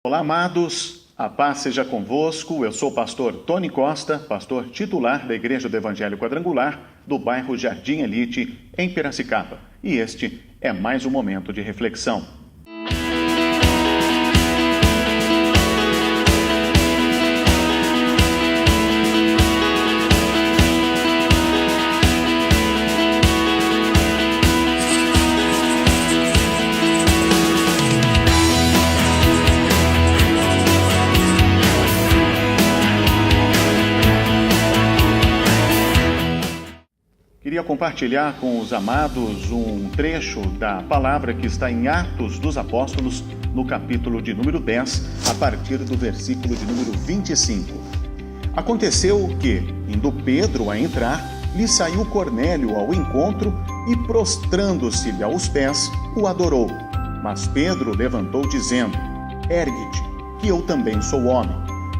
Olá, amados, a paz seja convosco. Eu sou o pastor Tony Costa, pastor titular da Igreja do Evangelho Quadrangular, do bairro Jardim Elite, em Piracicaba. E este é mais um momento de reflexão. Queria compartilhar com os amados um trecho da palavra que está em Atos dos Apóstolos, no capítulo de número 10, a partir do versículo de número 25. Aconteceu que, indo Pedro a entrar, lhe saiu Cornélio ao encontro e, prostrando-se-lhe aos pés, o adorou. Mas Pedro levantou dizendo: Ergue-te, que eu também sou homem.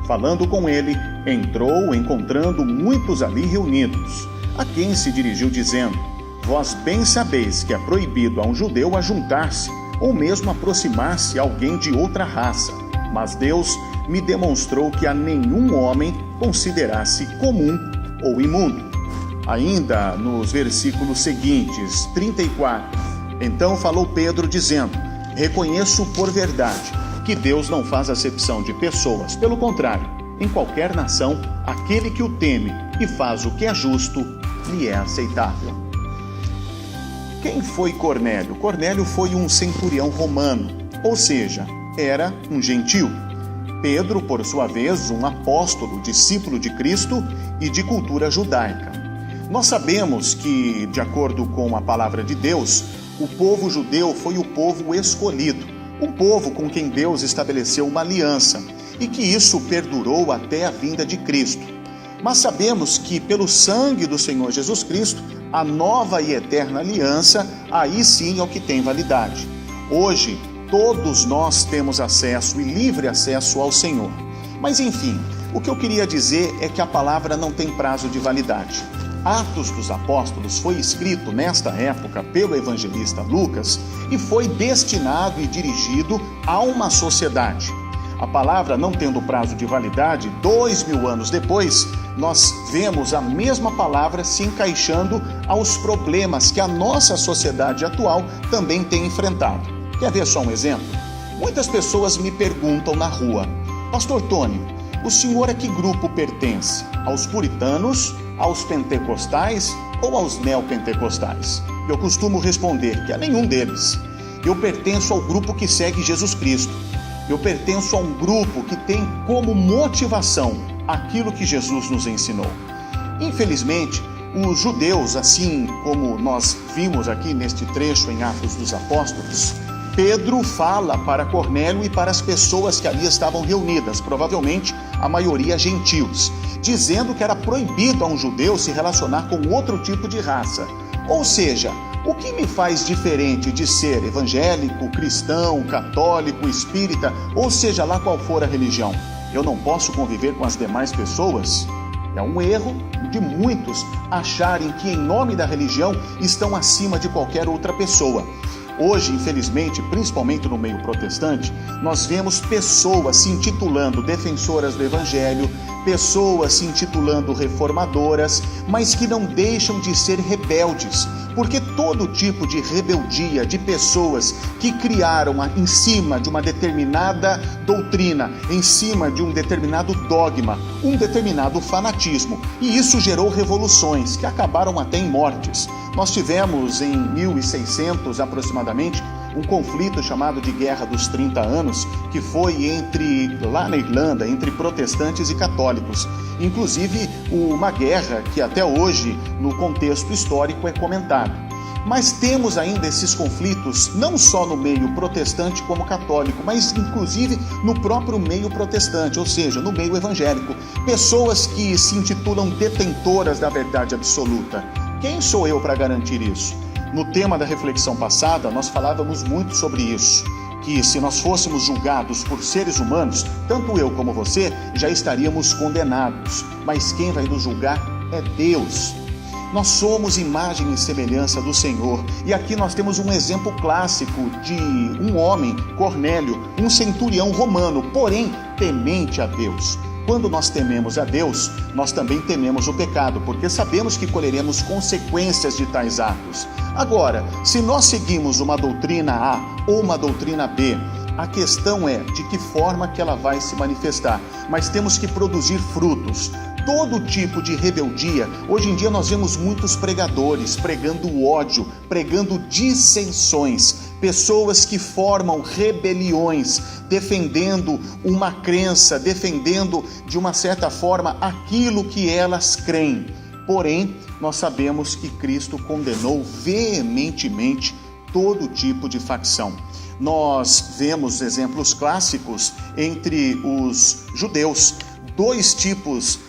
Falando com ele, entrou, encontrando muitos ali reunidos, a quem se dirigiu dizendo: Vós bem sabeis que é proibido a um judeu ajuntar-se, ou mesmo aproximar-se a alguém de outra raça. Mas Deus me demonstrou que a nenhum homem considerasse comum ou imundo. Ainda nos versículos seguintes, 34, então falou Pedro dizendo: Reconheço por verdade que Deus não faz acepção de pessoas. Pelo contrário, em qualquer nação, aquele que o teme e faz o que é justo, lhe é aceitável. Quem foi Cornélio? Cornélio foi um centurião romano, ou seja, era um gentil. Pedro, por sua vez, um apóstolo, discípulo de Cristo e de cultura judaica. Nós sabemos que, de acordo com a palavra de Deus, o povo judeu foi o povo escolhido, um povo com quem Deus estabeleceu uma aliança, e que isso perdurou até a vinda de Cristo. Mas sabemos que pelo sangue do Senhor Jesus Cristo, a nova e eterna aliança, aí sim é o que tem validade. Hoje, todos nós temos acesso e livre acesso ao Senhor. Mas enfim, o que eu queria dizer é que a palavra não tem prazo de validade. Atos dos Apóstolos foi escrito nesta época pelo evangelista Lucas e foi destinado e dirigido a uma sociedade. A palavra não tendo prazo de validade, 2000 anos depois, nós vemos a mesma palavra se encaixando aos problemas que a nossa sociedade atual também tem enfrentado. Quer ver só um exemplo? Muitas pessoas me perguntam na rua: Pastor Tony, o senhor a que grupo pertence? Aos puritanos, aos pentecostais ou aos neopentecostais? Eu costumo responder que a nenhum deles. Eu pertenço ao grupo que segue Jesus Cristo. Eu pertenço a um grupo que tem como motivação aquilo que Jesus nos ensinou. Infelizmente, os judeus, assim como nós vimos aqui neste trecho em Atos dos Apóstolos, Pedro fala para Cornélio e para as pessoas que ali estavam reunidas, provavelmente a maioria gentios, dizendo que era proibido a um judeu se relacionar com outro tipo de raça. Ou seja, o que me faz diferente de ser evangélico, cristão, católico, espírita, ou seja lá qual for a religião? Eu não posso conviver com as demais pessoas? É um erro de muitos acharem que em nome da religião estão acima de qualquer outra pessoa. Hoje, infelizmente, principalmente no meio protestante, nós vemos pessoas se intitulando defensoras do evangelho, pessoas se intitulando reformadoras, mas que não deixam de ser rebeldes, porque todo tipo de rebeldia de pessoas que criaram em cima de uma determinada doutrina, em cima de um determinado dogma, um determinado fanatismo, e isso gerou revoluções que acabaram até em mortes. Nós tivemos em 1600 aproximadamente um conflito chamado de Guerra dos 30 Anos, que foi lá na Irlanda, entre protestantes e católicos. Inclusive uma guerra que até hoje, no contexto histórico, é comentada. Mas temos ainda esses conflitos, não só no meio protestante como católico, mas inclusive no próprio meio protestante, ou seja, no meio evangélico. Pessoas que se intitulam detentoras da verdade absoluta. Quem sou eu para garantir isso? No tema da reflexão passada, nós falávamos muito sobre isso, que se nós fôssemos julgados por seres humanos, tanto eu como você, já estaríamos condenados. Mas quem vai nos julgar é Deus. Nós somos imagem e semelhança do Senhor. E aqui nós temos um exemplo clássico de um homem, Cornélio, um centurião romano, porém temente a Deus. Quando nós tememos a Deus, nós também tememos o pecado, porque sabemos que colheremos consequências de tais atos. Agora, se nós seguimos uma doutrina A ou uma doutrina B, a questão é de que forma que ela vai se manifestar, mas temos que produzir frutos. Todo tipo de rebeldia, hoje em dia nós vemos muitos pregadores pregando ódio, pregando dissensões, pessoas que formam rebeliões, defendendo uma crença, defendendo de uma certa forma aquilo que elas creem. Porém, nós sabemos que Cristo condenou veementemente todo tipo de facção. Nós vemos exemplos clássicos entre os judeus, dois tipos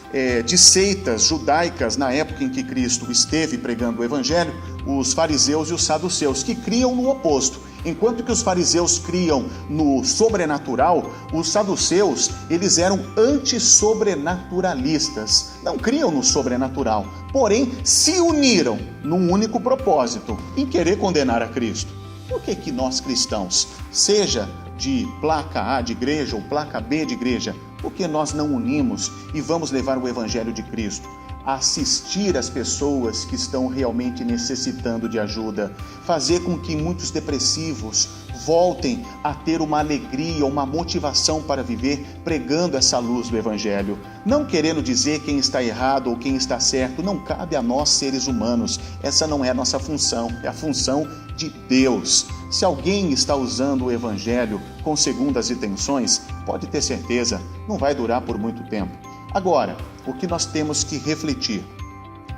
de seitas judaicas na época em que Cristo esteve pregando o evangelho, os fariseus e os saduceus, que criam no oposto. Enquanto que os fariseus criam no sobrenatural, os saduceus, eles eram antissobrenaturalistas, não criam no sobrenatural, porém se uniram num único propósito, em querer condenar a Cristo. Por que nós cristãos, seja de placa A de igreja ou placa B de igreja, por que nós não unimos e vamos levar o evangelho de Cristo? Assistir as pessoas que estão realmente necessitando de ajuda, fazer com que muitos depressivos voltem a ter uma alegria, uma motivação para viver pregando essa luz do evangelho. Não querendo dizer quem está errado ou quem está certo, não cabe a nós seres humanos, essa não é a nossa função, é a função de Deus. Se alguém está usando o evangelho com segundas intenções, pode ter certeza, não vai durar por muito tempo. Agora, o que nós temos que refletir?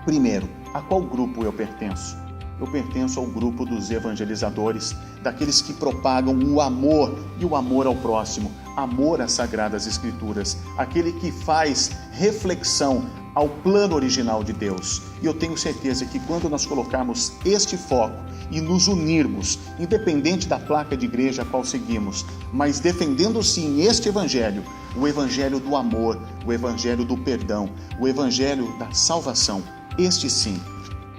Primeiro, a qual grupo eu pertenço? Eu pertenço ao grupo dos evangelizadores, daqueles que propagam o amor e o amor ao próximo, amor às Sagradas Escrituras, aquele que faz reflexão ao plano original de Deus. E eu tenho certeza que quando nós colocarmos este foco e nos unirmos, independente da placa de igreja a qual seguimos, mas defendendo sim este evangelho, o evangelho do amor, o evangelho do perdão, o evangelho da salvação, este sim,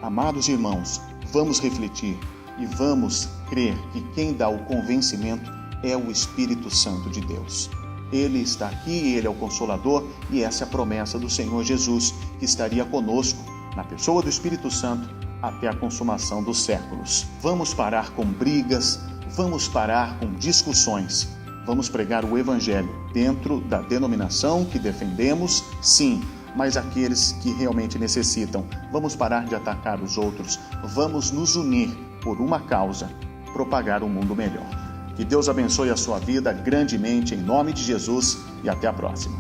amados irmãos, vamos refletir e vamos crer que quem dá o convencimento é o Espírito Santo de Deus. Ele está aqui, Ele é o Consolador e essa é a promessa do Senhor Jesus, que estaria conosco, na pessoa do Espírito Santo, até a consumação dos séculos. Vamos parar com brigas, vamos parar com discussões, vamos pregar o Evangelho dentro da denominação que defendemos, sim, mas aqueles que realmente necessitam. Vamos parar de atacar os outros, vamos nos unir por uma causa, propagar um mundo melhor. Que Deus abençoe a sua vida grandemente, em nome de Jesus, e até a próxima.